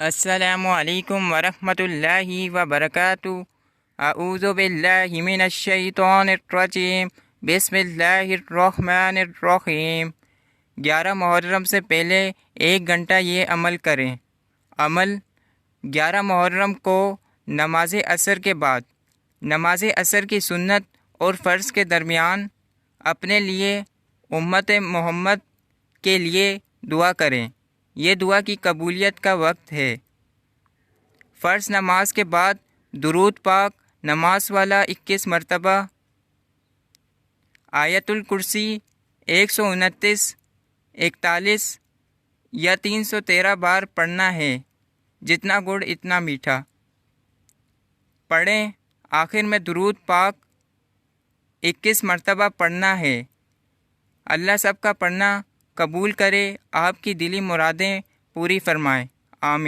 अस्सलामु अलैकुम वरहमतुल्लाहि वबरकातुहू। अऊज़ु बिल्लाहि मिनश शैतानिर रजीम। बिस्मिल्लाहिर रहमानिर रहीम। 11 मुहर्रम से पहले 1 घंटा ये अमल करें। अमल 11 मुहर्रम को नमाज असर के बाद, नमाज असर की सुन्नत और फ़र्ज़ के दरमियान अपने लिए, उम्मत मोहम्मद के लिए दुआ करें। ये दुआ की कबूलियत का वक्त है। फ़र्ज़ नमाज के बाद दुरूद पाक नमाज वाला 21 मरतबा, आयतुल कुर्सी 129, 41 या 313 बार पढ़ना है। जितना गुड़ इतना मीठा पढ़ें। आखिर में दुरूद पाक 21 मरतबा पढ़ना है। अल्लाह सबका पढ़ना कबूल करे, आपकी दिली मुरादें पूरी फरमाए। आमीन।